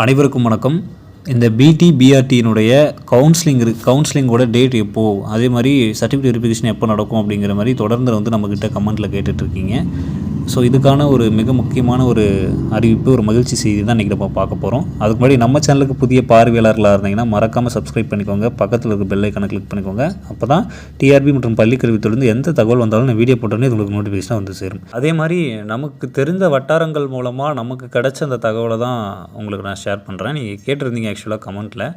அனைவருக்கும் வணக்கம். இந்த பிடி பிஆர்டியினுடைய கவுன்சிலிங்கோட டேட் எப்போது, அதே மாதிரி சர்டிஃபிகேட் வெரிஃபிகேஷன் எப்போ நடக்கும் அப்படிங்கிற மாதிரி தொடர்ந்து நம்மக்கிட்ட கமெண்ட்டில் கேட்டுட்ருக்கீங்க. ஸோ இதுக்கான ஒரு மிக முக்கியமான ஒரு அறிவிப்பு, ஒரு மகிழ்ச்சி செய்தி தான் இன்றைக்கி நம்ம பார்க்க போகிறோம். அதுக்கு முன்னாடி நம்ம சேனலுக்கு புதிய பார்வையாளர்களாக இருந்தீங்கன்னா மறக்காமல் சப்ஸ்கிரைப் பண்ணிக்கோங்க, பக்கத்தில் இருக்க பெல் ஐக்கானை கிளிக் பண்ணிக்கோங்க. அப்போ தான் டிஆர்பி மற்றும் பள்ளிக்கல்வித்துறையிலிருந்து எந்த தகவல் வந்தாலும் நான் வீடியோ போட்டோன்னே உங்களுக்கு நோட்டிஃபிகேஷனாக வந்து சேரும். அதே மாதிரி நமக்கு தெரிந்த வட்டாரங்கள் மூலமாக நமக்கு கிடைச்ச அந்த தகவலை தான் உங்களுக்கு நான் ஷேர் பண்ணுறேன். நீங்கள் கேட்டிருந்தீங்க ஆக்சுவலாக கமெண்ட்டில்,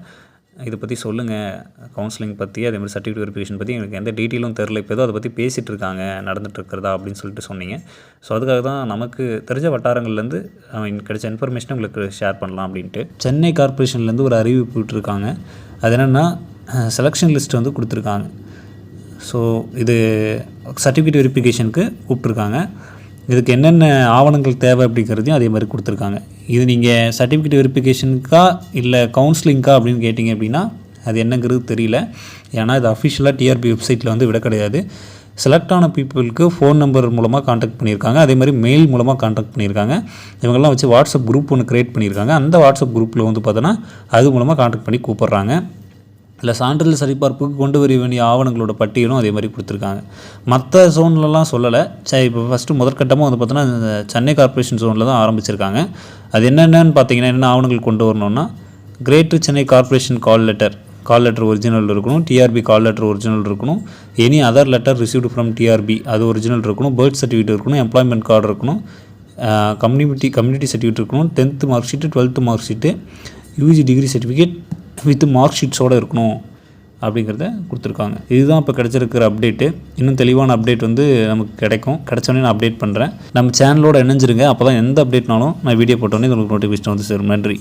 இதை பற்றி சொல்லுங்கள், கவுன்சிலிங் பற்றி, அதே மாதிரி சர்டிஃபிகேட் வெரிஃபிகேஷன் பற்றி எனக்கு எந்த டீட்டெயிலும் தெரில, இப்போ ஏதோ அதை பற்றி பேசிகிட்டு இருக்காங்க, நடந்துகிட்ருக்கிறதா அப்படின்னு சொல்லிட்டு சொன்னீங்க. ஸோ அதுக்காக தான் நமக்கு தெரிஞ்ச வட்டாரங்கள்லேருந்து கிடைச்ச இன்ஃபர்மேஷனை உங்களுக்கு ஷேர் பண்ணலாம் அப்படின்ட்டு. சென்னை கார்ப்பரேஷன்லேருந்து ஒரு அறிவிப்பு விட்டுருக்காங்க. அது என்னென்னா செலெக்ஷன் லிஸ்ட் வந்து கொடுத்துருக்காங்க. ஸோ இது சர்டிஃபிகேட் வெரிஃபிகேஷனுக்கு கூப்பிட்ருக்காங்க. இதுக்கு என்னென்ன ஆவணங்கள் தேவை அப்படிங்கிறதையும் அதே மாதிரி கொடுத்துருக்காங்க. இது நீங்கள் சர்டிஃபிகேட் வெரிஃபிகேஷனுக்கா இல்லை கவுன்சிலிங்க்கா அப்படின்னு கேட்டிங்க அப்படின்னா அது என்னங்கிறது தெரியல. ஏன்னா இது அஃபிஷியலாக டிஆர்பி வெப்சைட்டில் வந்து விட கிடையாது. செலக்ட் ஆன பீப்புளுக்கு ஃபோன் நம்பர் மூலமாக கான்டாக்ட் பண்ணியிருக்காங்க, அதே மாதிரி மெயில் மூலமாக கான்டாக்ட் பண்ணியிருக்காங்க. இவங்கெல்லாம் வச்சு வாட்ஸ்அப் குரூப் ஒன்று க்ரியேட் பண்ணியிருக்காங்க. அந்த வாட்ஸ்அப் குரூப்பில் வந்து பார்த்தோன்னா அது மூலமாக கான்டாக்ட் பண்ணி கூப்பிட்றாங்க. இல்லை சான்றிதழ் சரிபார்ப்புக்கு கொண்டு வர வேண்டிய ஆவணங்களோட பட்டியலும் அதே மாதிரி கொடுத்துருக்காங்க. மற்ற ஜோன்லலாம் சொல்லலை. இப்போ ஃபஸ்ட்டு முதற்கட்டமாக வந்து பார்த்தோன்னா சென்னை கார்ப்பரேஷன் ஜோனில் தான் ஆரம்பிச்சிருக்காங்க. அது என்னென்னு பார்த்தீங்கன்னா என்ன ஆவணங்கள் கொண்டு வரணும்னா, greater Chennai corporation call letter original இருக்கணும், டிஆர்பி கால் லெட்டர் ஒரிஜினல் இருக்கணும், any other letter received from TRP அது ஒரிஜினல் இருக்கணும், பர்த் சர்டிஃபிகேட் இருக்கணும், எம்ப்ளாய்மெண்ட் கார்டு இருக்கணும், கம்யூனிட்டி சர்டிஃபிகேட் இருக்கணும், 10th mark sheet, 12th mark sheet, UG degree certificate with mark ஷீட்ஸோடு இருக்கணும் அப்படிங்கிறத கொடுத்துருக்காங்க. இதுதான் இப்போ கிடச்சிருக்கிற அப்டேட்டு. இன்னும் தெளிவான அப்டேட் வந்து நமக்கு கிடைச்சோன்னே நான் அப்டேட் பண்ணுறேன். நம்ம சேனலோட இணைஞ்சிருங்க. அப்போ தான் எந்த அப்டேட்னாலும் நான் வீடியோ போட்டோன்னே உங்களுக்கு நோட்டிஃபிகேஷன் வந்து சேரும். நன்றி.